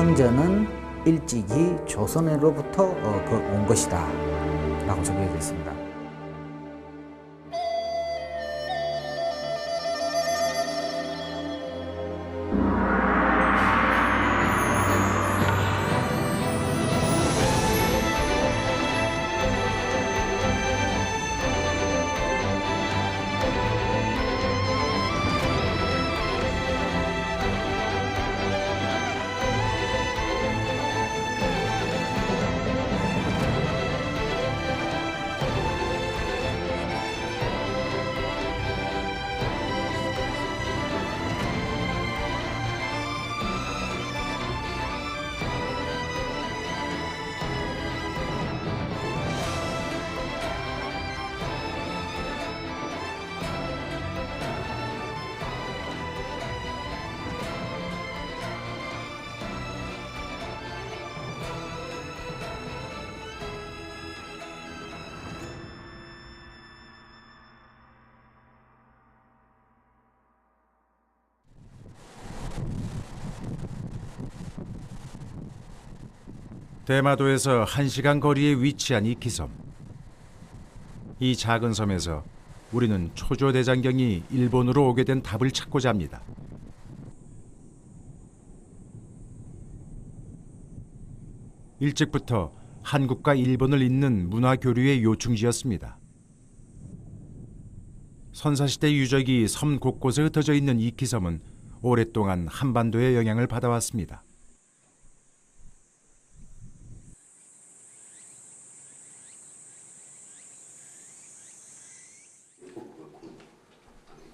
이경전은 일찍이 조선으로부터 온 것이다 라고 적혀져 있습니다. 대마도에서 1시간 거리에 위치한 이 기섬. 이 작은 섬에서 우리는 초조대장경이 일본으로 오게 된 답을 찾고자 합니다. 일찍부터 한국과 일본을 잇는 문화교류의 요충지였습니다. 선사시대 유적이 섬 곳곳에 흩어져 있는 이 기섬은 오랫동안 한반도의 영향을 받아왔습니다.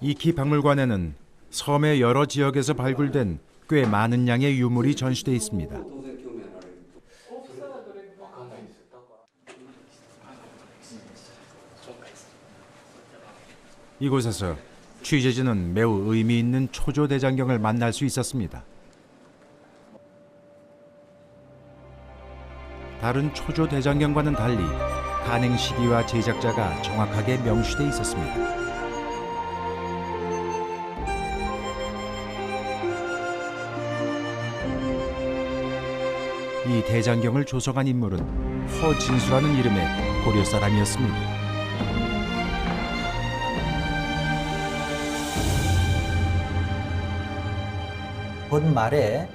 이키 박물관에는 섬의 여러 지역에서 발굴된 꽤 많은 양의 유물이 전시돼 있습니다. 이곳에서 취재진은 매우 의미 있는 초조대장경을 만날 수 있었습니다. 다른 초조대장경과는 달리 간행 시기와 제작자가 정확하게 명시돼 있었습니다. 이 대장경을 조성한 인물은 허진수라는 이름의 고려 사람이었습니다. 본말에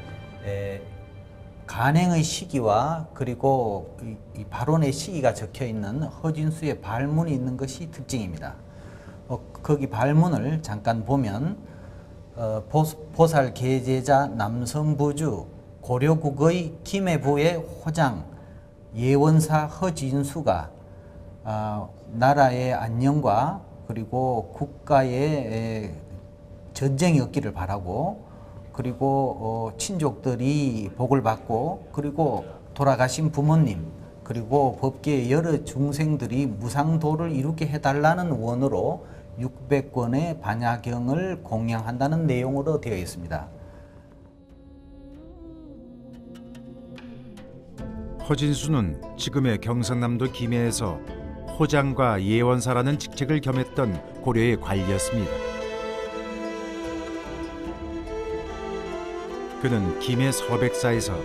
간행의 시기와 그리고 이 발원의 시기가 적혀 있는 허진수의 발문이 있는 것이 특징입니다. 거기 발문을 잠깐 보면 보살 계제자 남선부주 고려국의 김해부의 호장 예원사 허진수가 나라의 안녕과 그리고 국가의 전쟁이 없기를 바라고 그리고 친족들이 복을 받고 그리고 돌아가신 부모님 그리고 법계의 여러 중생들이 무상도를 이루게 해달라는 원으로 600권의 반야경을 공양한다는 내용으로 되어 있습니다. 허진수는 지금의 경상남도 김해에서 호장과 예원사라는 직책을 겸했던 고려의 관리였습니다. 그는 김해 서백사에서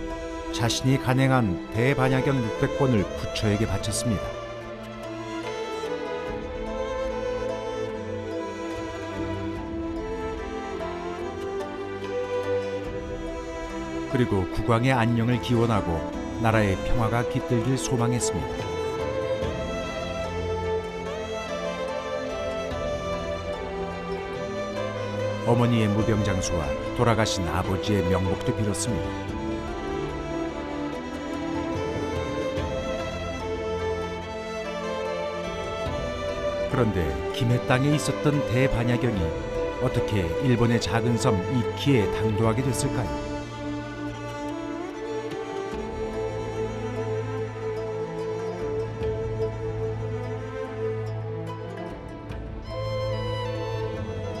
자신이 간행한 대반야경 600권을 부처에게 바쳤습니다. 그리고 국왕의 안녕을 기원하고 나라의 평화가 깃들길 소망했습니다. 어머니의 무병장수와 돌아가신 아버지의 명복도 빌었습니다. 그런데 김해 땅에 있었던 대반야경이 어떻게 일본의 작은 섬 이키에 당도하게 됐을까요?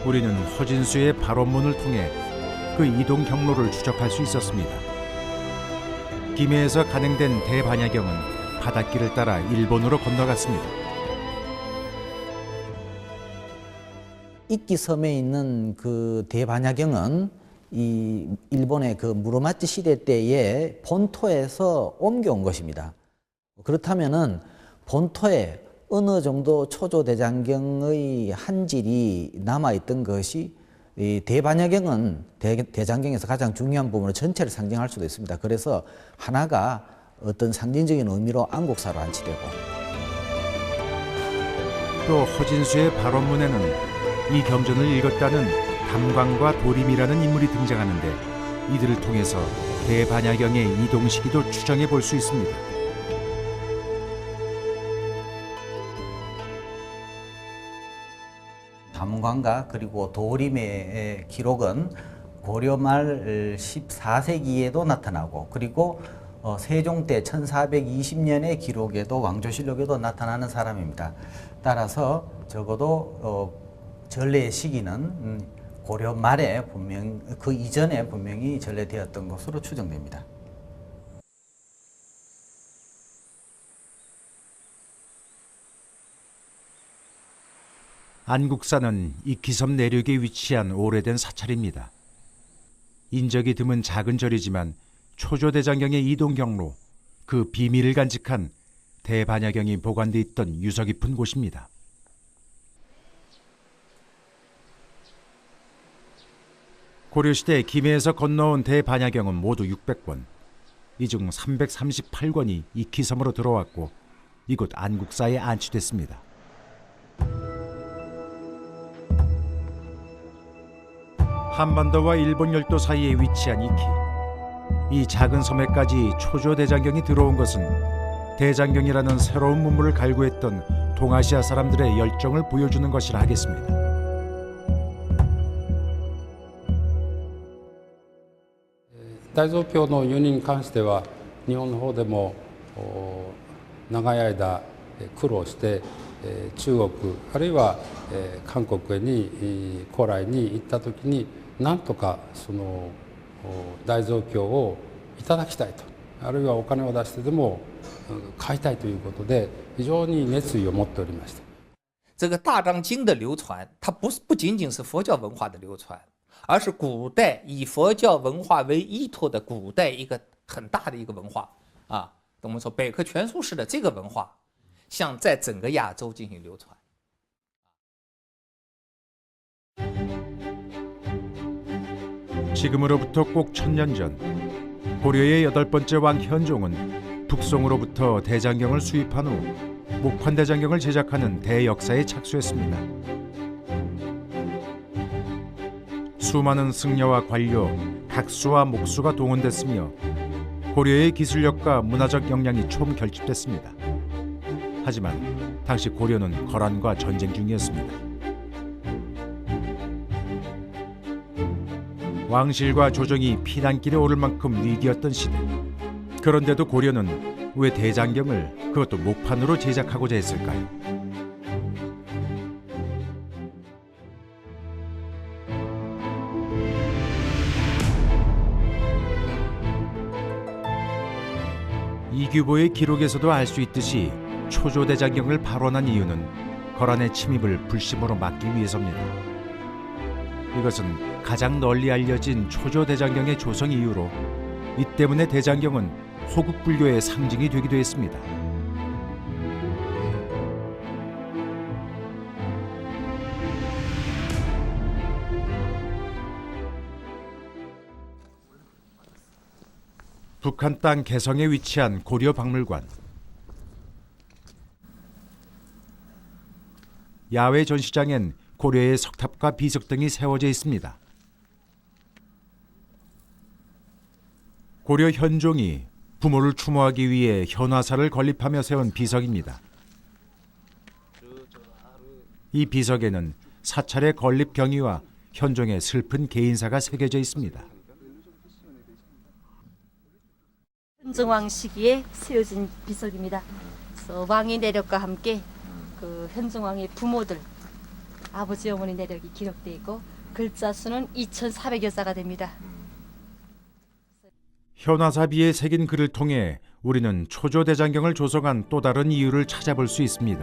우리는 허진수의 발원문을 통해 그 이동 경로를 추적할 수 있었습니다. 김해에서 간행된 대반야경은 바닷길을 따라 일본으로 건너갔습니다. 이끼섬에 있는 그 대반야경은 이 일본의 그 무로마치 시대 때에 본토에서 옮겨온 것입니다. 그렇다면은 본토에 어느 정도 초조대장경의 한질이 남아있던 것이 이 대반야경은 대장경에서 가장 중요한 부분으로 전체를 상징할 수도 있습니다. 그래서 하나가 어떤 상징적인 의미로 안국사로 안치되고, 또 허진수의 발원문에는 이 경전을 읽었다는 담광과 도림이라는 인물이 등장하는데 이들을 통해서 대반야경의 이동 시기도 추정해 볼 수 있습니다. 담광과 그리고 도림의 기록은 고려 말 14세기에도 나타나고, 그리고 세종 때 1420년의 기록에도, 왕조실록에도 나타나는 사람입니다. 따라서 적어도 전래의 시기는 고려 말에 분명, 그 이전에 분명히 전래되었던 것으로 추정됩니다. 안국사는 이키섬 내륙에 위치한 오래된 사찰입니다. 인적이 드문 작은 절이지만 초조대장경의 이동 경로, 그 비밀을 간직한 대반야경이 보관돼 있던 유서 깊은 곳입니다. 고려시대 김해에서 건너온 대반야경은 모두 600권, 이 중 338권이 이키섬으로 들어왔고 이곳 안국사에 안치됐습니다. 한반도와 일본 열도 사이에 위치한 이키. 이 작은 섬에까지 초조대장경이 들어온 것은 대장경이라는 새로운 문물을 갈구했던 동아시아 사람들의 열정을 보여주는 것이라 하겠습니다. 大蔵経の輸入に関しては日本の方でも長い間苦労して中国あるいは韓国に古来に行った時になんとかその大蔵経をいただきたいと、あるいはお金を出してでも買いたいということで非常に熱意を持っておりました。这个大藏经的流传，它不仅仅是佛教文化的流传，而是古代以佛教文化为依托的古代一个很大的一个文化啊。我们说百科全书式的这个文化，向在整个亚洲进行流传。 지금으로부터 꼭 1000년 전 고려의 8번째 왕 현종은 북송으로부터 대장경을 수입한 후 목환대장경을 제작하는 대역사에 착수했습니다. 수많은 승려와 관료, 각수와 목수가 동원됐으며 고려의 기술력과 문화적 역량이 총결집됐습니다. 하지만 당시 고려는 거란과 전쟁 중이었습니다. 왕실과 조정이 피난길에 오를 만큼 위기였던 시대. 그런데도 고려는 왜 대장경을 그것도 목판으로 제작하고자 했을까요? 이규보의 기록에서도 알 수 있듯이 초조대장경을 발원한 이유는 거란의 침입을 불심으로 막기 위해서입니다. 이것은 가장 널리 알려진 초조대장경의 조성 이유로 이 때문에 대장경은 호국불교의 상징이 되기도 했습니다. 북한 땅 개성에 위치한 고려박물관. 야외 전시장엔 고려의 석탑과 비석 등이 세워져 있습니다. 고려 현종이 부모를 추모하기 위해 현화사를 건립하며 세운 비석입니다. 이 비석에는 사찰의 건립 경위와 현종의 슬픈 개인사가 새겨져 있습니다. 현종왕 시기에 세워진 비석입니다. 그래서 왕의 내력과 함께 그 현종왕의 부모들, 아버지 어머니 내력이 기록되어 있고 글자 수는 2,400여자가 됩니다. 현화사비에 새긴 글을 통해 우리는 초조대장경을 조성한 또 다른 이유를 찾아볼 수 있습니다.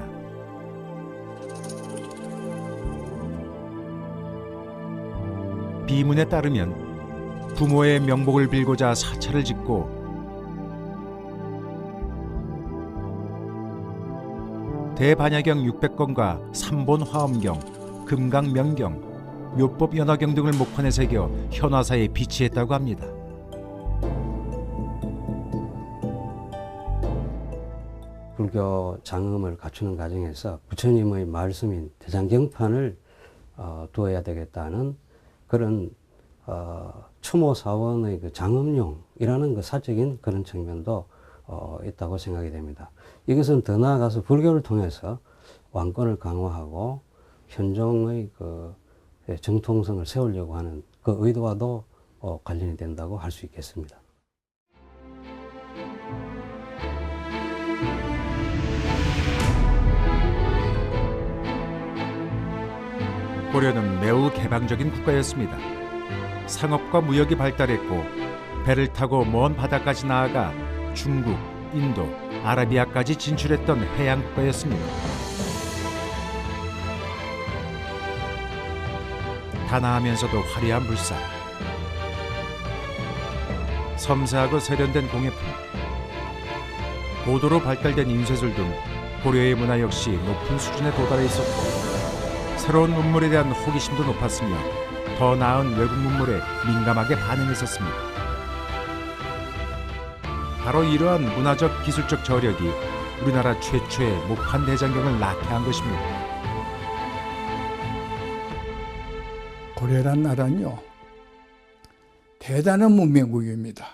비문에 따르면 부모의 명복을 빌고자 사찰을 짓고 대반야경 600권과 삼본 화엄경, 금강명경, 묘법 연화경 등을 목판에 새겨 현화사에 비치했다고 합니다. 불교 장엄을 갖추는 과정에서 부처님의 말씀인 대장경판을 두어야 되겠다는 그런 추모사원의 그 장엄용이라는 그 사적인 그런 측면도 있다고 생각이 됩니다. 이것은 더 나아가서 불교를 통해서 왕권을 강화하고 현종의 그 정통성을 세우려고 하는 그 의도와도 관련이 된다고 할 수 있겠습니다. 고려는 매우 개방적인 국가였습니다. 상업과 무역이 발달했고 배를 타고 먼 바다까지 나아가 중국, 인도, 아라비아까지 진출했던 해양 국가였습니다. 단아하면서도 화려한 물살, 섬세하고 세련된 공예품, 고도로 발달된 인쇄술 등 고려의 문화 역시 높은 수준에 도달해 있었고 새로운 문물에 대한 호기심도 높았으며 더 나은 외국 문물에 민감하게 반응했었습니다. 바로 이러한 문화적 기술적 저력이 우리나라 최초의 목판 대장경을 낳게 한 것입니다. 고려란 나라는요, 대단한 문명국입니다.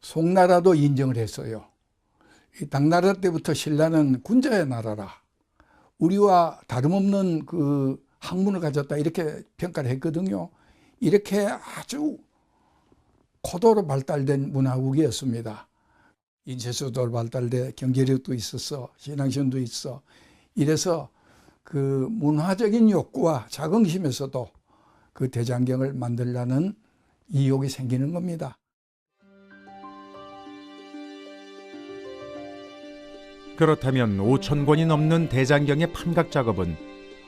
송나라도 인정을 했어요. 이 당나라 때부터 신라는 군자의 나라라, 우리와 다름없는 그 학문을 가졌다, 이렇게 평가를 했거든요. 이렇게 아주 고도로 발달된 문화국이었습니다. 인쇄술도 발달돼, 경제력도 있었어, 신앙심도 있어. 이래서 그 문화적인 욕구와 자긍심에서도 그 대장경을 만들려는 이욕이 생기는 겁니다. 그렇다면 5,000권이 넘는 대장경의 판각 작업은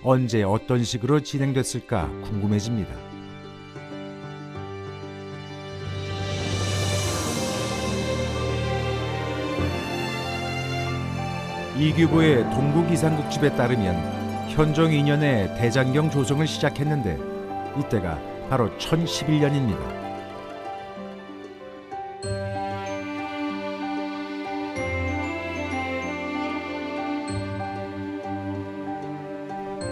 언제 어떤 식으로 진행됐을까 궁금해집니다. 이규보의 동국이상국집에 따르면 현종 2년에 대장경 조성을 시작했는데 이때가 바로 1011년입니다.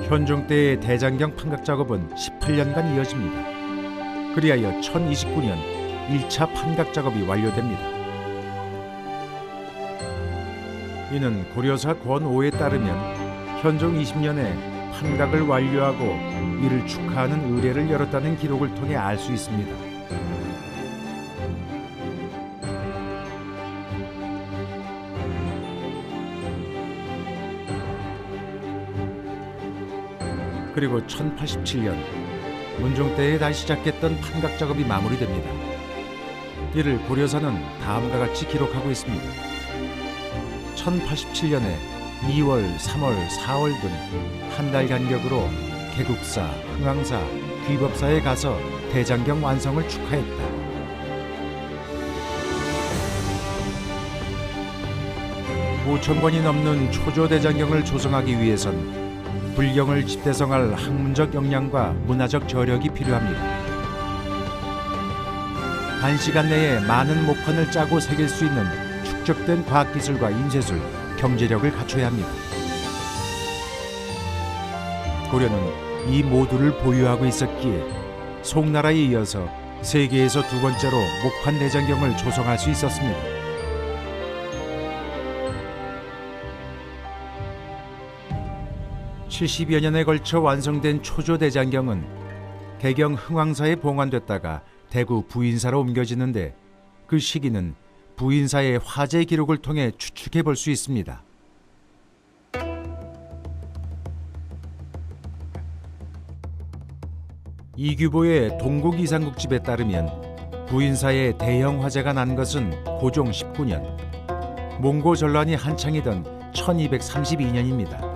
현종 때의 대장경 판각 작업은 18년간 이어집니다. 그리하여 1029년 1차 판각 작업이 완료됩니다. 이는 고려사 권5에 따르면 현종 20년에 판각을 완료하고 이를 축하하는 의례를 열었다는 기록을 통해 알 수 있습니다. 그리고 1087년 문종 때에 다시 시작했던 판각 작업이 마무리됩니다. 이를 고려사는 다음과 같이 기록하고 있습니다. 1087년에 2월, 3월, 4월 등 한 달 간격으로 개국사, 흥왕사, 귀법사에 가서 대장경 완성을 축하했다. (5,000권이) 넘는 초조 대장경을 조성하기 위해선 불경을 집대성할 학문적 역량과 문화적 저력이 필요합니다. 단시간 내에 많은 목판을 짜고 새길 수 있는 축적된 과학기술과 인쇄술, 경제력을 갖춰야 합니다. 고려는 이 모두를 보유하고 있었기에 송나라에 이어서 세계에서 두 번째로 목판 대장경을 조성할 수 있었습니다. (70여 년에 걸쳐 완성된 초조 대장경은 개경 흥왕사에 봉안됐다가 대구 부인사로 옮겨지는데 그 시기는 부인사의 화재 기록을 통해 추측해 볼 수 있습니다. 이규보의 동국이상국집에 따르면 부인사에 대형 화재가 난 것은 고종 19년, 몽고 전란이 한창이던 1232년입니다.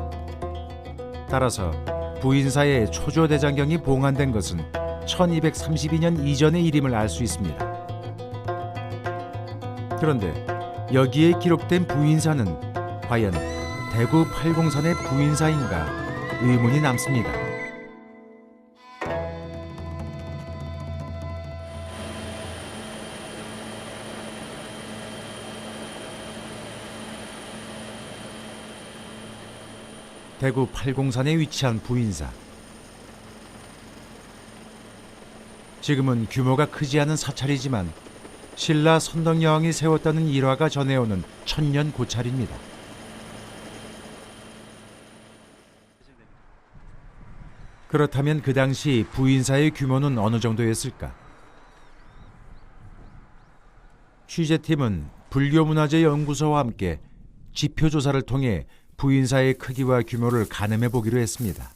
따라서 부인사에 초조 대장경이 봉안된 것은 1232년 이전의 일임을 알 수 있습니다. 그런데 여기에 기록된 부인사는 과연 대구 팔공산의 부인사인가 의문이 남습니다. 대구 팔공산에 위치한 부인사. 지금은 규모가 크지 않은 사찰이지만 신라 선덕여왕이 세웠다는 일화가 전해오는 천년 고찰입니다. 그렇다면 그 당시 부인사의 규모는 어느 정도였을까? 취재팀은 불교문화재연구소와 함께 지표조사를 통해 부인사의 크기와 규모를 가늠해 보기로 했습니다.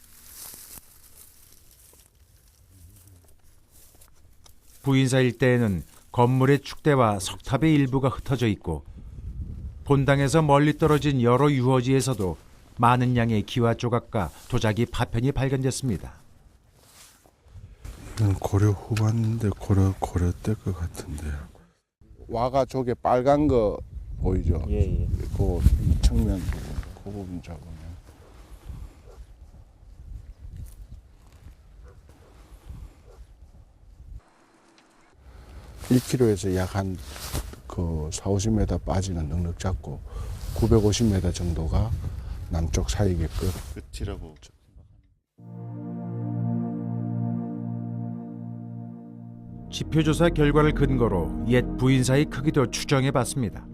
부인사 일대에는 건물의 축대와 석탑의 일부가 흩어져 있고 본당에서 멀리 떨어진 여러 유허지에서도 많은 양의 기와 조각과 도자기 파편이 발견됐습니다. 이건 고려 후반인데 고려 때 것 같은데요. 와가 저게 빨간 거 보이죠? 예. 그 측면 그 부분 잡으면 1km에서 약 한 그 40-50m 빠지는 넉넉 잡고 950m 정도가 남쪽 사이게끔 끝이라고. 지표조사 결과를 근거로 옛 부인사의 크기도 추정해봤습니다.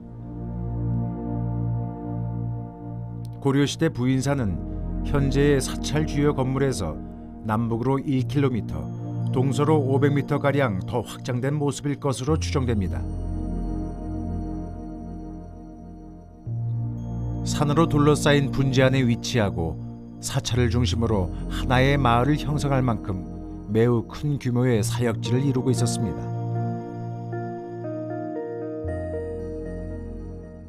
고려시대 부인사는 현재의 사찰 주요 건물에서 남북으로 1km, 동서로 500m가량 더 확장된 모습일 것으로 추정됩니다. 산으로 둘러싸인 분지 안에 위치하고 사찰을 중심으로 하나의 마을을 형성할 만큼 매우 큰 규모의 사역지를 이루고 있었습니다.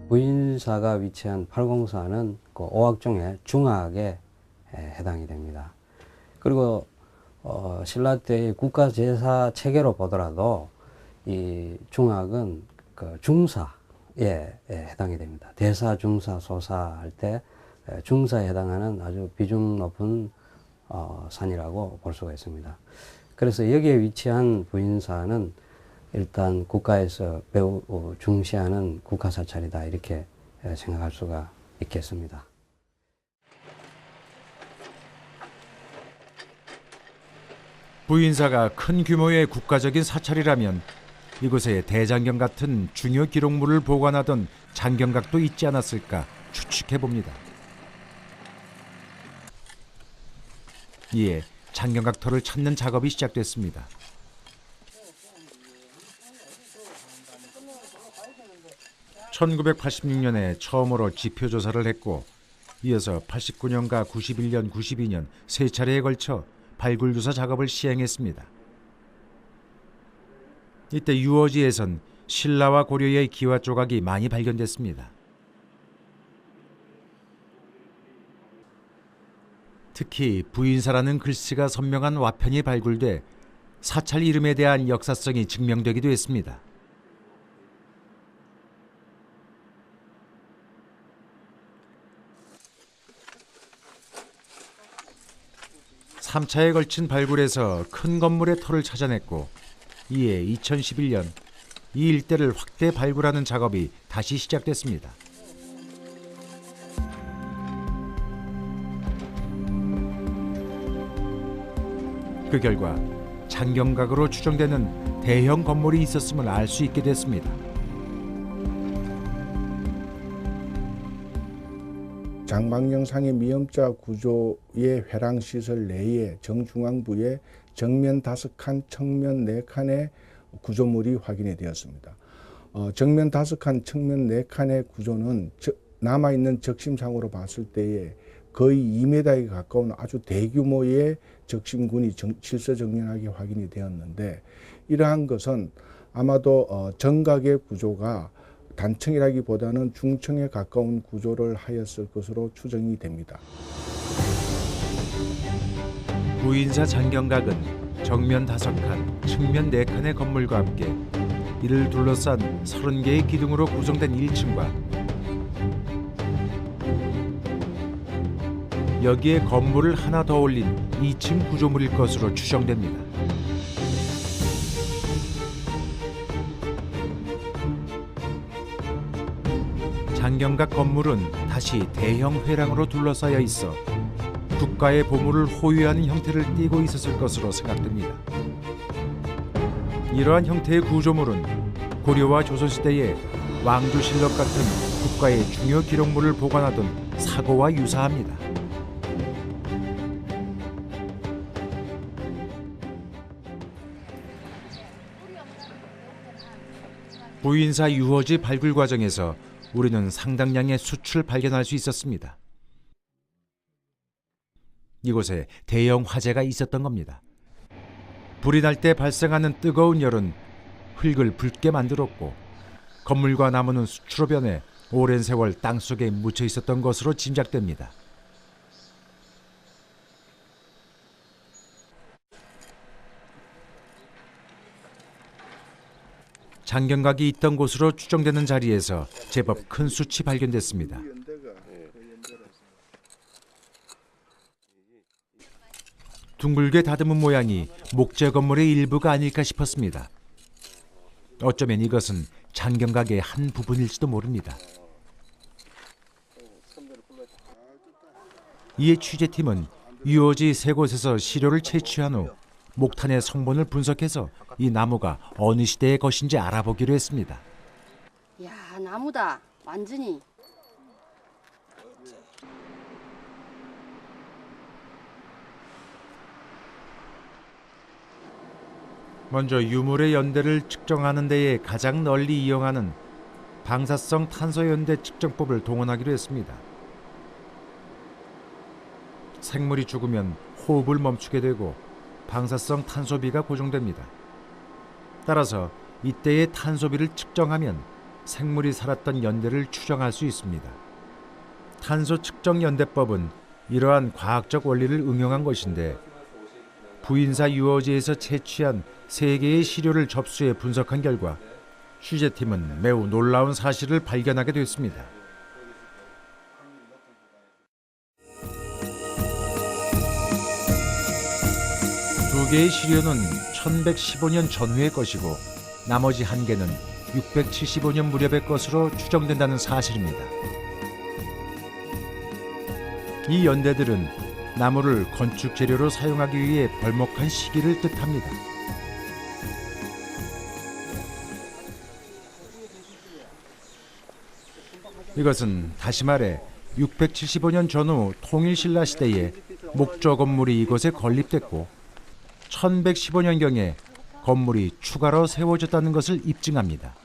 부인사가 위치한 팔공사는 그 오악종의 중악에 해당이 됩니다. 그리고 신라 때의 국가 제사 체계로 보더라도 이 중악은 그 중사에 해당이 됩니다. 대사, 중사, 소사 할 때 중사에 해당하는 아주 비중 높은 산이라고 볼 수가 있습니다. 그래서 여기에 위치한 부인사는 일단 국가에서 매우 중시하는 국가사찰이다 이렇게 생각할 수가 있겠습니다. 부인사가 큰 규모의 국가적인 사찰이라면 이곳에 대장경 같은 중요 기록물을 보관하던 장경각도 있지 않았을까 추측해봅니다. 이에 장경각터를 찾는 작업이 시작됐습니다. (1986년에) 처음으로 지표조사를 했고 이어서 89년과 91년, 92년 세 차례에 걸쳐 발굴조사 작업을 시행했습니다. 이때 유어지에선 신라와 고려의 기와 조각이 많이 발견됐습니다. 특히 부인사라는 글씨가 선명한 와편이 발굴돼 사찰 이름에 대한 역사성이 증명되기도 했습니다. 3차에 걸친 발굴에서 큰 건물의 터를 찾아냈고 이에 2011년 이 일대를 확대 발굴하는 작업이 다시 시작됐습니다. 그 결과 장경각으로 추정되는 대형 건물이 있었음을 알 수 있게 됐습니다. 장방영상의 미음자 구조의 회랑시설 내에 정중앙부에 정면 5칸, 측면 4칸의 구조물이 확인이 되었습니다. 정면 5칸, 측면 4칸의 구조는 남아있는 적심상으로 봤을 때에 거의 2m에 가까운 아주 대규모의 적심군이 질서정연하게 확인이 되었는데 이러한 것은 아마도 정각의 구조가 단층이라기보다는 중층에 가까운 구조를 하였을 것으로 추정이 됩니다. 부인사 장경각은 정면 5칸, 측면 4칸의 건물과 함께 이를 둘러싼 30개의 기둥으로 구성된 1층과 여기에 건물을 하나 더 올린 2층 구조물일 것으로 추정됩니다. 장경각 건물은 다시 대형 회랑으로 둘러싸여 있어 국가의 보물을 호위하는 형태를 띠고 있었을 것으로 생각됩니다. 이러한 형태의 구조물은 고려와 조선시대의 왕조실록 같은 국가의 중요 기록물을 보관하던 사고와 유사합니다. 부인사 유허지 발굴 과정에서 우리는 상당량의 숯을 발견할 수 있었습니다. 이곳에 대형 화재가 있었던 겁니다. 불이 날 때 발생하는 뜨거운 열은 흙을 붉게 만들었고 건물과 나무는 숯으로 변해 오랜 세월 땅속에 묻혀 있었던 것으로 짐작됩니다. 장경각이 있던 곳으로 추정되는 자리에서 제법 큰 숯이 발견됐습니다. 둥글게 다듬은 모양이 목재 건물의 일부가 아닐까 싶었습니다. 어쩌면 이것은 장경각의 한 부분일지도 모릅니다. 이에 취재팀은 유허지 3곳에서 시료를 채취한 후 목탄의 성분을 분석해서 이 나무가 어느 시대의 것인지 알아보기로 했습니다. 야, 나무다. 완전히. 먼저 유물의 연대를 측정하는 데에 가장 널리 이용하는 방사성 탄소 연대 측정법을 동원하기로 했습니다. 생물이 죽으면 호흡을 멈추게 되고 방사성 탄소비가 고정됩니다. 따라서 이때의 탄소비를 측정하면 생물이 살았던 연대를 추정할 수 있습니다. 탄소 측정 연대법은 이러한 과학적 원리를 응용한 것인데 부인사 유허지에서 채취한 3개의 시료를 접수해 분석한 결과 취재팀은 매우 놀라운 사실을 발견하게 됐습니다. 두 개의 시료는 1115년 전후의 것이고 나머지 1개는 675년 무렵의 것으로 추정된다는 사실입니다. 이 연대들은 나무를 건축 재료로 사용하기 위해 벌목한 시기를 뜻합니다. 이것은 다시 말해 675년 전후 통일신라 시대에 목조 건물이 이곳에 건립됐고 1115년경에 건물이 추가로 세워졌다는 것을 입증합니다.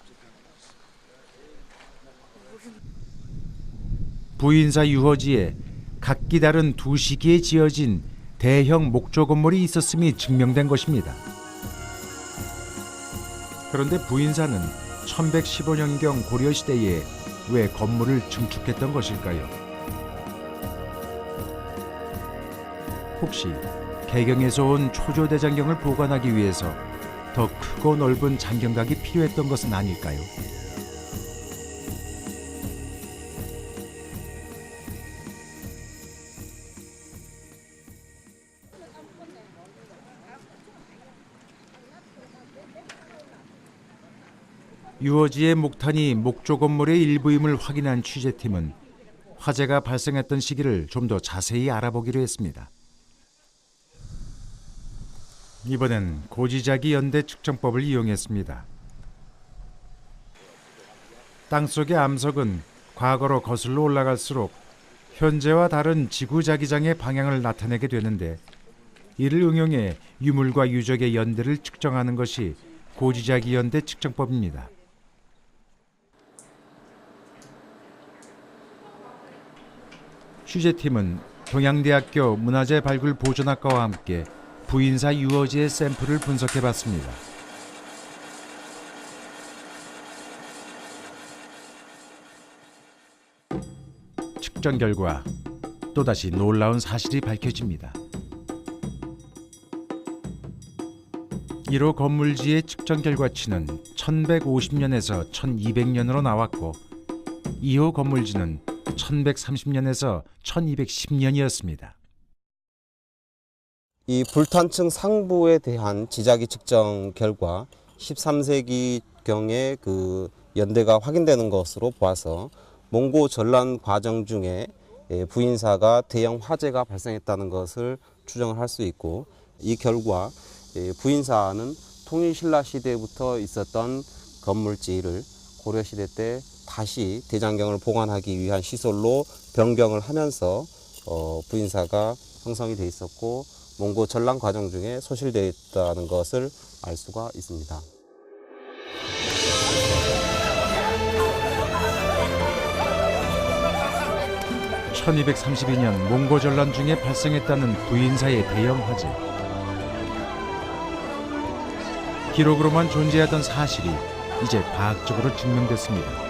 부인사 유허지에 각기 다른 2시기에 지어진 대형 목조 건물이 있었음이 증명된 것입니다. 그런데 부인사는 1115년경 고려시대에 왜 건물을 증축했던 것일까요? 혹시 개경에서 온 초조대장경을 보관하기 위해서 더 크고 넓은 장경각이 필요했던 것은 아닐까요? 유허지의 목탄이 목조 건물의 일부임을 확인한 취재팀은 화재가 발생했던 시기를 좀 더 자세히 알아보기로 했습니다. 이번엔 고지자기 연대 측정법을 이용했습니다. 땅속의 암석은 과거로 거슬러 올라갈수록 현재와 다른 지구자기장의 방향을 나타내게 되는데 이를 응용해 유물과 유적의 연대를 측정하는 것이 고지자기 연대 측정법입니다. 취재팀은 동양대학교 문화재 발굴 보존학과와 함께 부인사 유허지의 샘플을 분석해봤습니다. 측정 결과 또다시 놀라운 사실이 밝혀집니다. 1호 건물지의 측정 결과치는 1150년에서 1200년으로 나왔고 2호 건물지는 1130년에서 1210년이었습니다. 이 불탄층 상부에 대한 지자기 측정 결과 13세기경에 그 연대가 확인되는 것으로 보아서 몽고 전란 과정 중에 부인사가 대형 화재가 발생했다는 것을 추정을 할 수 있고, 이 결과 부인사는 통일신라 시대부터 있었던 건물지를 고려시대 때 다시 대장경을 보관하기 위한 시설로 변경을 하면서 부인사가 형성이 돼 있었고 몽고 전란 과정 중에 소실되어 있다는 것을 알 수가 있습니다. (1232년) 몽고 전란 중에 발생했다는 부인사의 대형 화재. 기록으로만 존재하던 사실이 이제 과학적으로 증명됐습니다.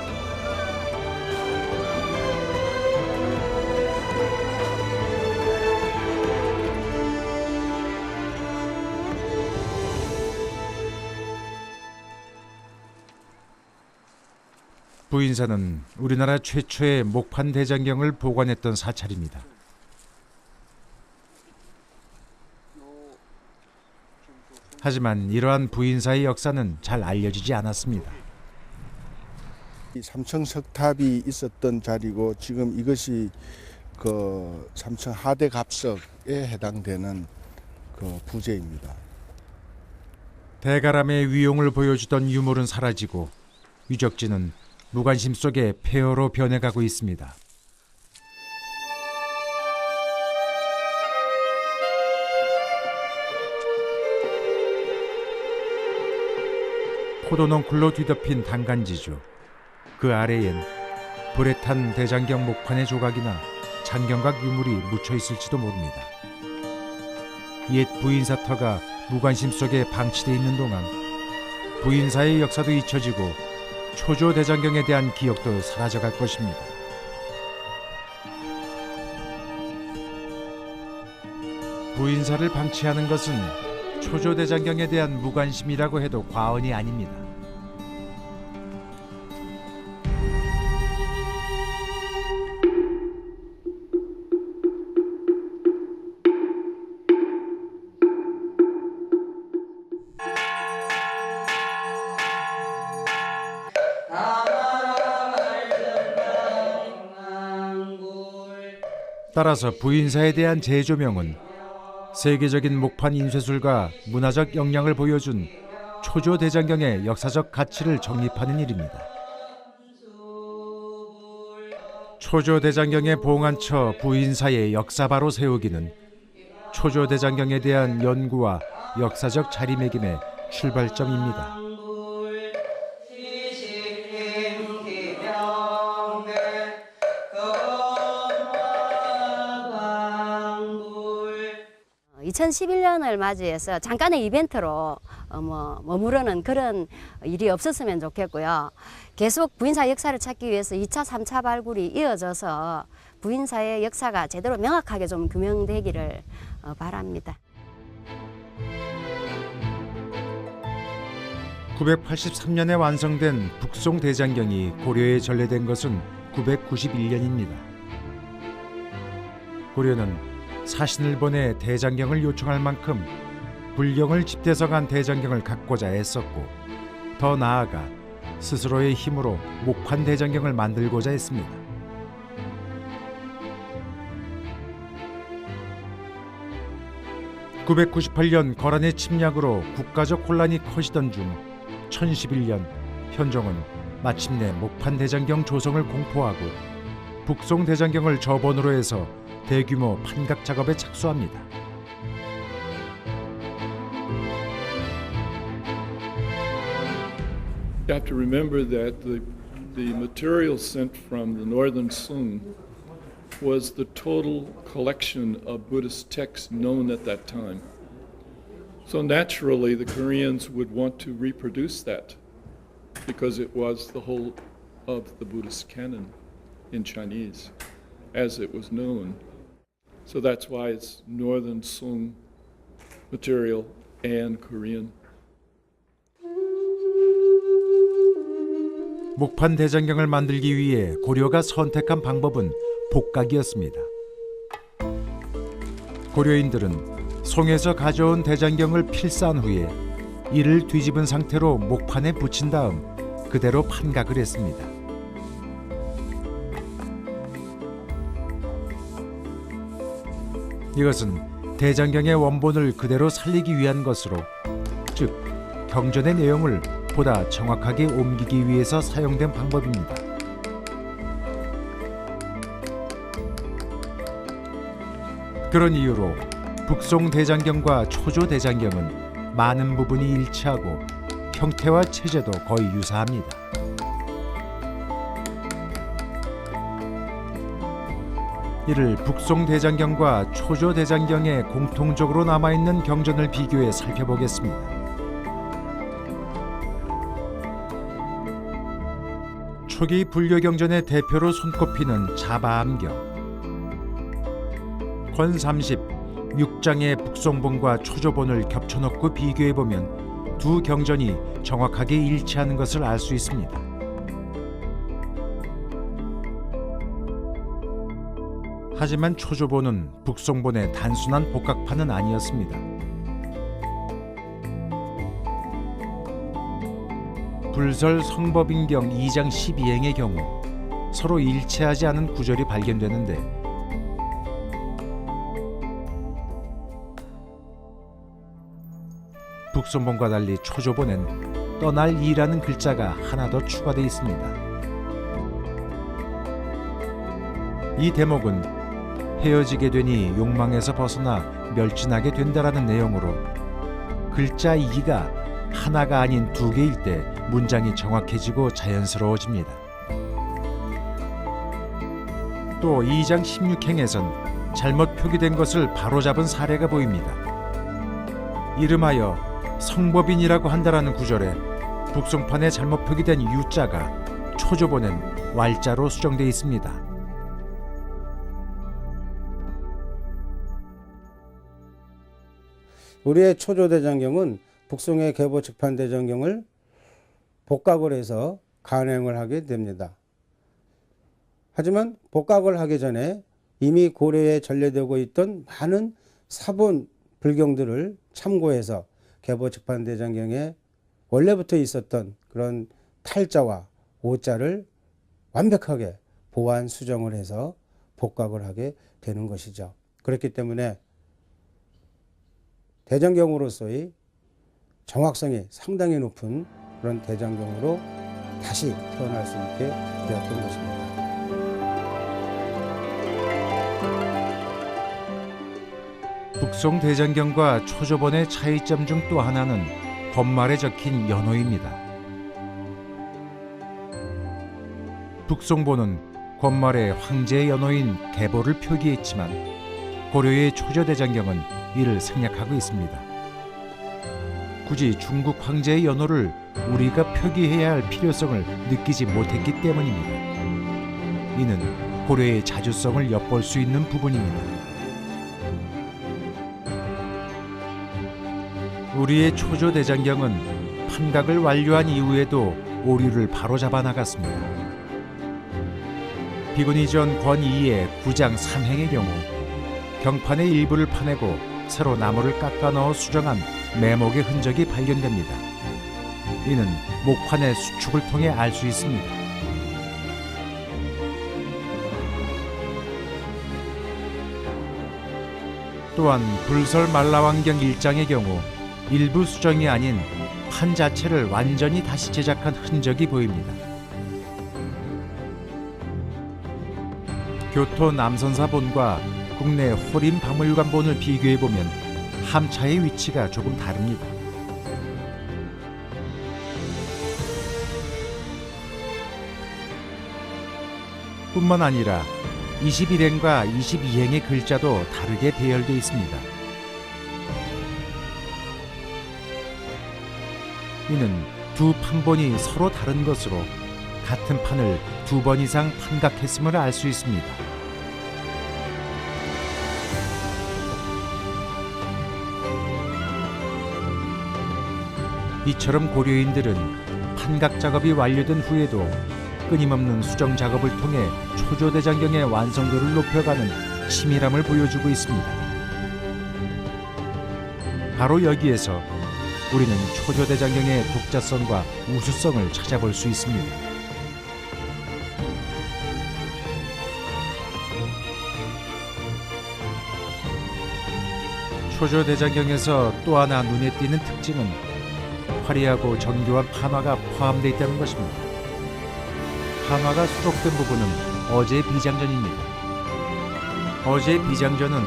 부인사는 우리나라 최초의 목판 대장경을 보관했던 사찰입니다. 하지만 이러한 부인사의 역사는 잘 알려지지 않았습니다. 이 삼청석탑이 있었던 자리고 지금 이것이 그 삼청 하대갑석에 해당되는 그 부재입니다. 대가람의 위용을 보여주던 유물은 사라지고 유적지는 무관심 속에 폐허로 변해가고 있습니다. 포도넝쿨로 뒤덮인 단간지주. 그 아래엔 불에 탄 대장경 목판의 조각이나 장경각 유물이 묻혀 있을지도 모릅니다. 옛 부인사터가 무관심 속에 방치되어 있는 동안 부인사의 역사도 잊혀지고 초조 대장경에 대한 기억도 사라져갈 것입니다. 부인사를 방치하는 것은 초조 대장경에 대한 무관심이라고 해도 과언이 아닙니다. 따라서 부인사에 대한 재조명은 세계적인 목판 인쇄술과 문화적 역량을 보여준 초조 대장경의 역사적 가치를 정립하는 일입니다. 초조 대장경의 봉안처 부인사의 역사바로 세우기는 초조 대장경에 대한 연구와 역사적 자리매김의 출발점입니다. (2011년을) 맞이해서 잠깐의 이벤트로 머무르는 그런 일이 없었으면 좋겠고요. 계속 부인사 역사를 찾기 위해서 2차, 3차 발굴이 이어져서 부인사의 역사가 제대로 명확하게 좀 규명되기를 바랍니다. 983년에 완성된 북송 대장경이 고려에 전래된 것은 991년입니다. 고려는 사신을 보내 대장경을 요청할 만큼 불경을 집대성한 대장경을 갖고자 애썼고, 더 나아가 스스로의 힘으로 목판 대장경을 만들고자 했습니다. (998년) 거란의 침략으로 국가적 혼란이 커지던 중 1011년 현종은 마침내 목판 대장경 조성을 공포하고 북송 대장경을 저번으로 해서 대규모 판각 작업에 착수합니다. You have to remember that the material sent from the northern Sung was the total collection of Buddhist texts known at that time. So naturally the Koreans would want to reproduce that because it was the whole of the Buddhist canon in Chinese as it was known. So that's why it's Northern Sung material and Korean 목판 대장경을 만들기 위해 고려가 선택한 방법은 복각이었습니다. 고려인들은 송에서 가져온 대장경을 필사한 후에 이를 뒤집은 상태로 목판에 붙인 다음 그대로 판각을 했습니다. 이것은 대장경의 원본을 그대로 살리기 위한 것으로, 즉 경전의 내용을 보다 정확하게 옮기기 위해서 사용된 방법입니다. 그런 이유로 북송 대장경과 초조 대장경은 많은 부분이 일치하고 형태와 체제도 거의 유사합니다. 이를 북송 대장경과 초조 대장경에 공통적으로 남아있는 경전을 비교해 살펴보겠습니다. 초기 불교 경전의 대표로 손꼽히는 자바암경. 권 36장의 북송본과 초조본을 겹쳐놓고 비교해보면 두 경전이 정확하게 일치하는 것을 알 수 있습니다. 하지만 초조본은 북송본의 단순한 복각판은 아니었습니다. 불설 성법인경 2장 12행의 경우 서로 일치하지 않은 구절이 발견되는데, 북송본과 달리 초조본엔 떠날 이라는 글자가 하나 더 추가되어 있습니다. 이 대목은 헤어지게 되니 욕망에서 벗어나 멸진하게 된다라는 내용으로 글자 이가 하나가 아닌 두 개일 때 문장이 정확해지고 자연스러워집니다. 또 2장 16행에선 잘못 표기된 것을 바로잡은 사례가 보입니다. 이름하여 성법인이라고 한다라는 구절에 북송판에 잘못 표기된 유자가 초조본엔 왈자로 수정되어 있습니다. 우리의 초조대장경은 북송의 계보측판대장경을 복각을 해서 간행을 하게 됩니다. 하지만 복각을 하기 전에 이미 고려에 전래되고 있던 많은 사본 불경들을 참고해서 계보측판대장경에 원래부터 있었던 그런 탈자와 오자를 완벽하게 보완 수정을 해서 복각을 하게 되는 것이죠. 그렇기 때문에 대장경으로서의 정확성이 상당히 높은 그런 대장경으로 다시 태어날 수 있게 되었던 것입니다. 북송 대장경과 초조본의 차이점 중 또 하나는 권말에 적힌 연호입니다. 북송본은 권말에 황제의 연호인 계보를 표기했지만 고려의 초조대장경은 이를 생략하고 있습니다. 굳이 중국 황제의 연호를 우리가 표기해야 할 필요성을 느끼지 못했기 때문입니다. 이는 고려의 자주성을 엿볼 수 있는 부분입니다. 우리의 초조대장경은 판각을 완료한 이후에도 오류를 바로잡아 나갔습니다. 비군이전 권 2의 9장 3행의 경우 경판의 일부를 파내고 새로 나무를 깎아 넣어 수정한 매목의 흔적이 발견됩니다. 이는 목판의 수축을 통해 알 수 있습니다. 또한 불설 말라왕경 1장의 경우 일부 수정이 아닌 판 자체를 완전히 다시 제작한 흔적이 보입니다. 교토 남선사본과 국내 호림 박물관본을 비교해보면 함차의 위치가 조금 다릅니다. 뿐만 아니라 21행과 22행의 글자도 다르게 배열되어 있습니다. 이는 두 판본이 서로 다른 것으로 같은 판을 2번 이상 판각했음을 알 수 있습니다. 이처럼 고려인들은 판각 작업이 완료된 후에도 끊임없는 수정 작업을 통해 초조대장경의 완성도를 높여가는 치밀함을 보여주고 있습니다. 바로 여기에서 우리는 초조대장경의 독자성과 우수성을 찾아볼 수 있습니다. 초조대장경에서 또 하나 눈에 띄는 특징은 화려하고 정교한 판화가 포함되어 있다는 것입니다. 판화가 수록된 부분은 어제 비장전입니다. 어제 비장전은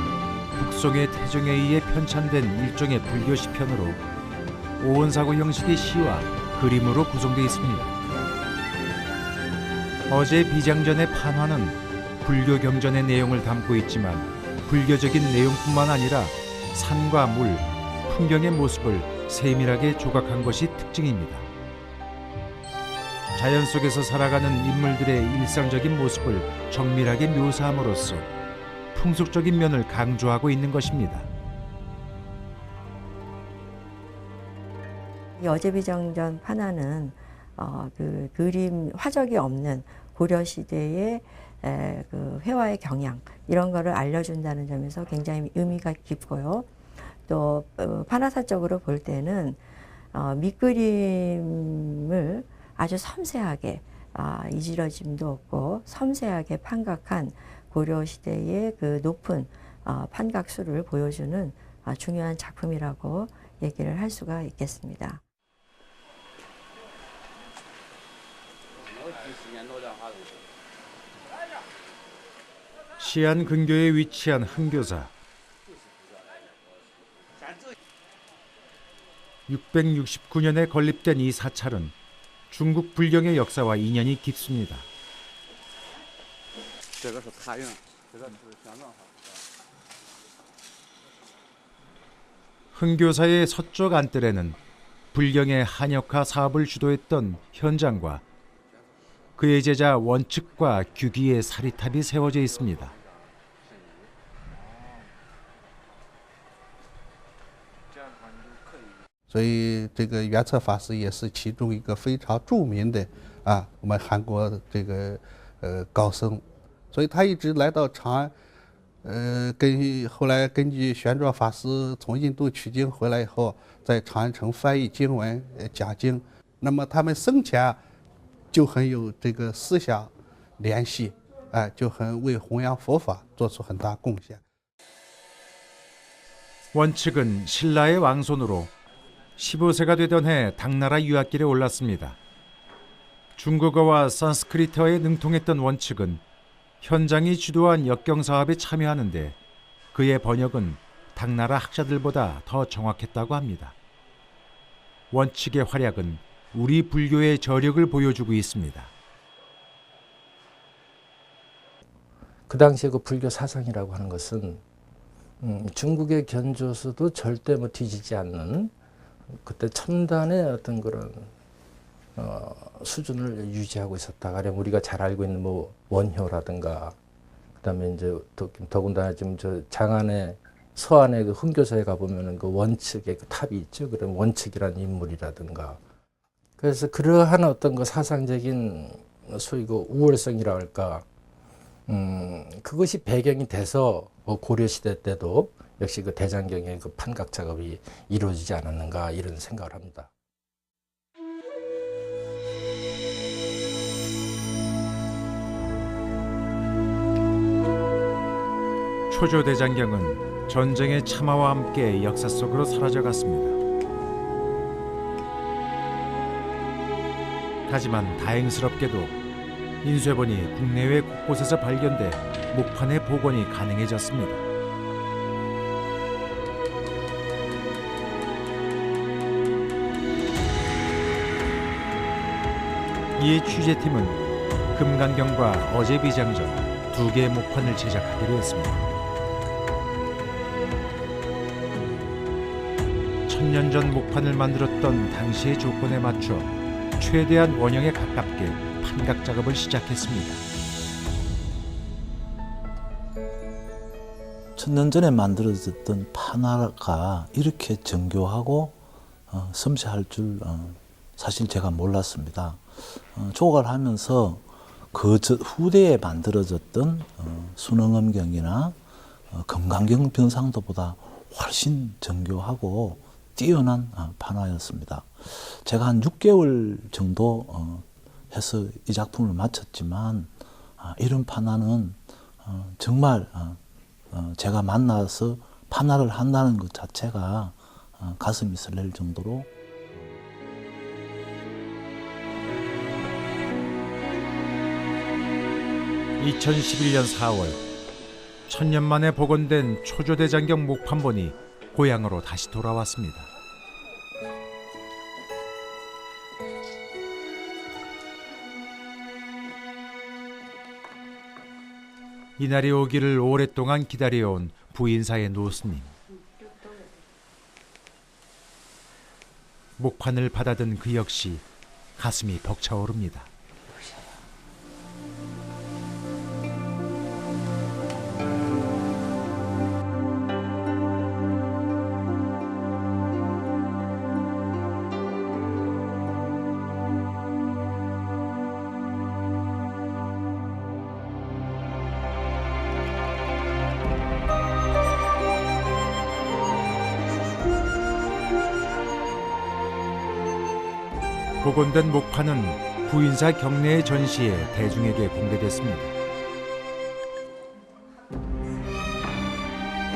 북송의 태종에 의해 편찬된 일종의 불교 시편으로 오온사고 형식의 시와 그림으로 구성되어 있습니다. 어제 비장전의 판화는 불교 경전의 내용을 담고 있지만 불교적인 내용뿐만 아니라 산과 물, 풍경의 모습을 세밀하게 조각한 것이 특징입니다. 자연 속에서 살아가는 인물들의 일상적인 모습을 정밀하게 묘사함으로써 풍속적인 면을 강조하고 있는 것입니다. 이 어제비정전 판화는 그 그림 화적이 없는 고려 시대의 그 회화의 경향 이런 거를 알려준다는 점에서 굉장히 의미가 깊고요. 또 판화사적으로 볼 때는 밑그림을 아주 섬세하게 이지러짐도 없고 섬세하게 판각한 고려 시대의 그 높은 판각수를 보여주는 중요한 작품이라고 얘기를 할 수가 있겠습니다. 시안 근교에 위치한 흥교사. 669년에 건립된 이 사찰은 중국 불경의 역사와 인연이 깊습니다. 흥교사의 서쪽 안뜰에는 불경의 한역화 사업을 주도했던 현장과 그의 제자 원측과 규기의 사리탑이 세워져 있습니다.所以这个圆策法师也是其中一个非常著名的我们韩国这个高僧，所以他一直来到长安，后来根据玄奘法师从印度取经回来以后，在长安城翻译经文讲经，那么他们生前就很有这个思想联系，就很为弘扬佛法做出很大贡献。 원측은 신라의 왕손으로 15세가 되던 해 당나라 유학길에 올랐습니다. 중국어와 산스크리트어에 능통했던 원측은 현장이 주도한 역경 사업에 참여하는데 그의 번역은 당나라 학자들보다 더 정확했다고 합니다. 원측의 활약은 우리 불교의 저력을 보여주고 있습니다. 그 당시에 그 불교 사상이라고 하는 것은 중국의 견조서도 절대 뒤지지 않는 그때 첨단의 어떤 그런 수준을 유지하고 있었다. 가령 우리가 잘 알고 있는 뭐 원효라든가 그다음에 이제 더군다나 지금 저 장안의 서안의 그 흥교사에 가보면은 그 원측의 그 탑이 있죠. 그런 원측이라는 인물이라든가 그래서 그러한 어떤 그 사상적인 소위 그 우월성이라 할까 그것이 배경이 돼서 뭐 고려 시대 때도 역시 그 대장경의 그 판각 작업이 이루어지지 않았는가 이런 생각을 합니다. 초조대장경은 전쟁의 참화와 함께 역사 속으로 사라져갔습니다. 하지만 다행스럽게도 인쇄본이 국내외 곳곳에서 발견돼 목판의 복원이 가능해졌습니다. 이에 취재팀은 금강경과 어제비장전 두 개의 목판을 제작하기로 했습니다. 1000년 전 목판을 만들었던 당시의 조건에 맞춰 최대한 원형에 가깝게 판각 작업을 시작했습니다. 1000년 전에 만들어졌던 판화가 이렇게 정교하고 섬세할 줄 사실 제가 몰랐습니다. 조각을 하면서 그 후대에 만들어졌던 순응엄경이나 금강경 변상도보다 훨씬 정교하고 뛰어난 판화였습니다. 제가 한 6개월 정도 해서 이 작품을 마쳤지만 이런 판화는 정말 제가 만나서 판화를 한다는 것 자체가 가슴이 설렐 정도로 2011년 4월 천년 만에 복원된 초조대장경 목판본이 고향으로 다시 돌아왔습니다. 이날이 오기를 오랫동안 기다려온 부인사의 노스님. 목판을 받아든 그 역시 가슴이 벅차오릅니다. 복원된 목판은 부인사 경내의 전시에 대중에게 공개됐습니다.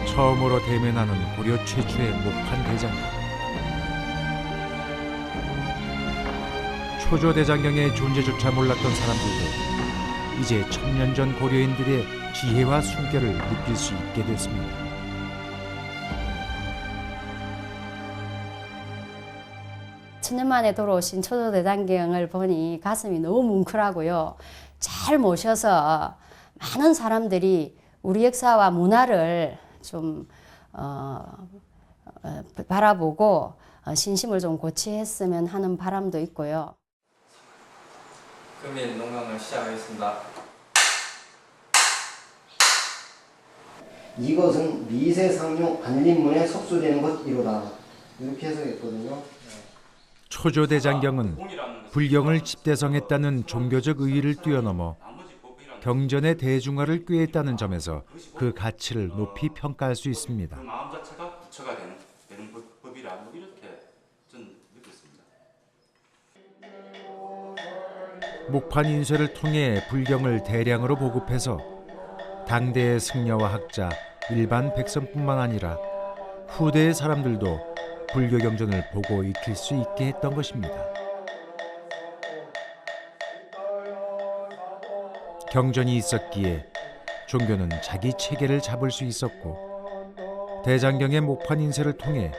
처음으로 대면하는 고려 최초의 목판 대장경. 초조대장경의 존재조차 몰랐던 사람들도 이제 천년 전 고려인들의 지혜와 숨결을 느낄 수 있게 됐습니다. 천년 만에 돌아오신 초조대장경을 보니 가슴이 너무 뭉클하고요. 잘 모셔서 많은 사람들이 우리 역사와 문화를 좀 바라보고 신심을 좀 고취했으면 하는 바람도 있고요. 그러면 농강을 시작하겠습니다. 이것은 미세상용 안림문에 속수되는 것이로다. 이렇게 해석했거든요. 초조대장경은 불경을 집대성했다는 종교적 의의를 뛰어넘어 경전의 대중화를 꾀했다는 점에서 그 가치를 높이 평가할 수 있습니다. 그 마음 자체가 부처가 되는 법이라 이렇게 좀 느꼈습니다. 목판 인쇄를 통해 불경을 대량으로 보급해서 당대의 승려와 학자, 일반 백성뿐만 아니라 후대의 사람들도 불교 경전을 보고 익힐 수 있게 했던 것입니다. 경전이 있었기에 종교는 자기 체계를 잡을 수 있었고 대장경의 목판 인쇄를 통해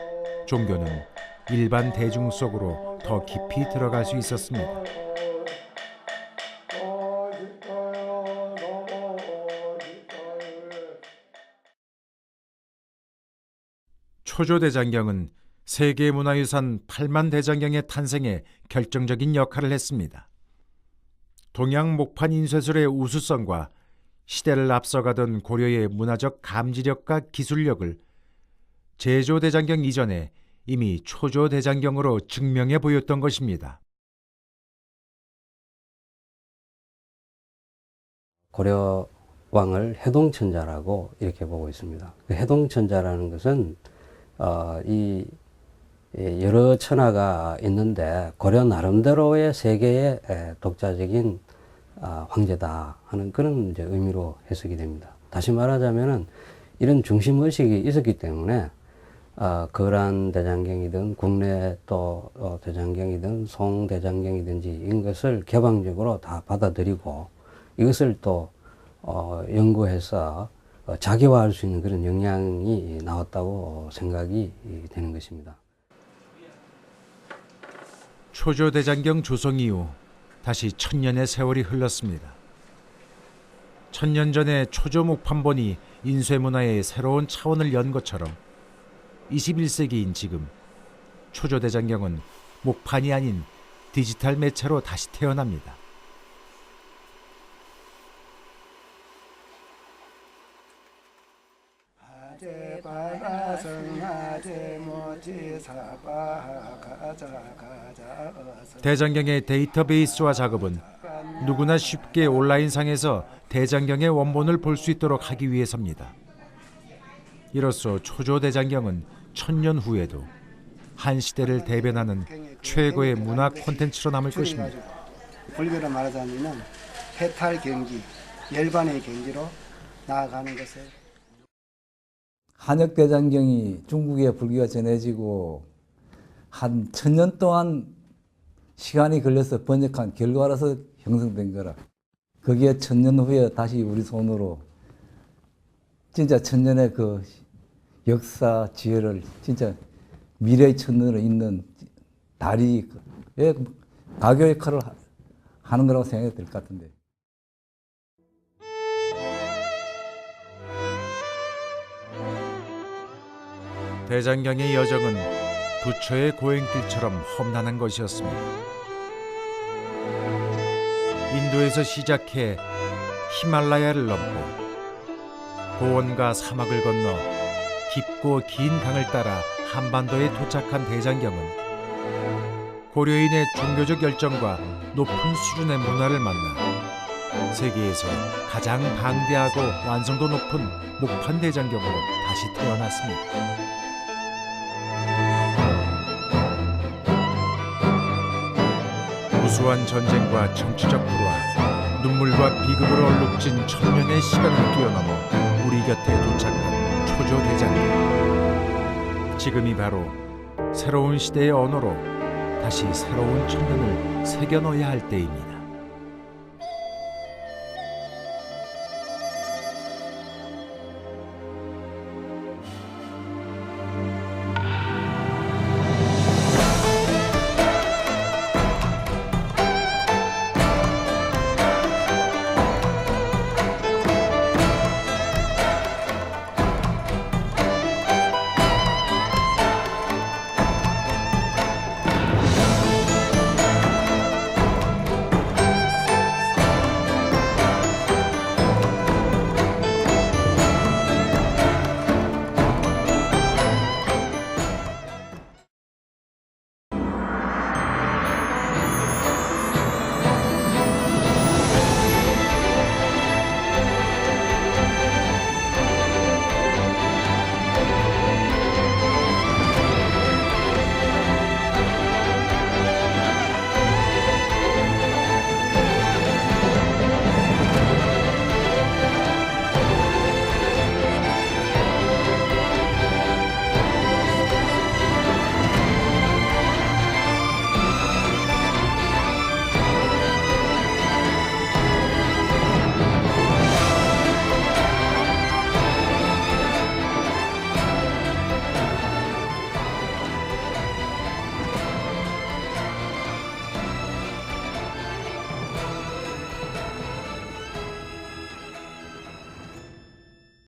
종교는 일반 대중 속으로 더 깊이 들어갈 수 있었습니다. 초조대장경은 세계문화유산 8만 대장경의 탄생에 결정적인 역할을 했습니다. 동양 목판 인쇄술의 우수성과 시대를 앞서가던 고려의 문화적 감지력과 기술력을 제조대장경 이전에 이미 초조대장경으로 증명해 보였던 것입니다. 고려 왕을 해동천자라고 이렇게 보고 있습니다. 그 해동천자라는 것은 이 여러 천하가 있는데 고려 나름대로의 세계의 독자적인 황제다 하는 그런 이제 의미로 해석이 됩니다. 다시 말하자면은 이런 중심 의식이 있었기 때문에 거란 대장경이든 국내 또 대장경이든 송 대장경이든지 이것을 개방적으로 다 받아들이고 이것을 또 연구해서 자기화할 수 있는 그런 역량이 나왔다고 생각이 되는 것입니다. 초조대장경 조성 이후 다시 1000년의 세월이 흘렀습니다. 1000년 전에 초조 목판본이 인쇄문화의 새로운 차원을 연 것처럼 21세기인 지금 초조대장경은 목판이 아닌 디지털 매체로 다시 태어납니다. 아재바라 대장경의 데이터베이스화 작업은 누구나 쉽게 온라인상에서 대장경의 원본을 볼 수 있도록 하기 위해서입니다. 이로써 초조대장경은 1000년 후에도 한 시대를 대변하는 최고의 문화 콘텐츠로 남을 것입니다. 불교로 말하자면 해탈 경지, 열반의 경지로 나아가는 것을. 한역대장경이 중국에 불교가 전해지고 한 1000년 동안 시간이 걸려서 번역한 결과라서 형성된 거라. 거기에 1000년 후에 다시 우리 손으로 진짜 1000년의 그 역사 지혜를 진짜 미래의 천년으로 있는 다리의 가교 역할을 하는 거라고 생각이 될 것 같은데. 대장경의 여정은 부처의 고행길처럼 험난한 것이었습니다. 인도에서 시작해 히말라야를 넘고 고원과 사막을 건너 깊고 긴 강을 따라 한반도에 도착한 대장경은 고려인의 종교적 열정과 높은 수준의 문화를 만나 세계에서 가장 방대하고 완성도 높은 목판 대장경으로 다시 태어났습니다. 무수한 전쟁과 정치적 불화, 눈물과 비극으로 얼룩진 1000년의 시간을 뛰어넘어 우리 곁에 도착한 초조대장경. 지금이 바로 새로운 시대의 언어로 다시 새로운 1000년을 새겨 넣어야 할 때입니다.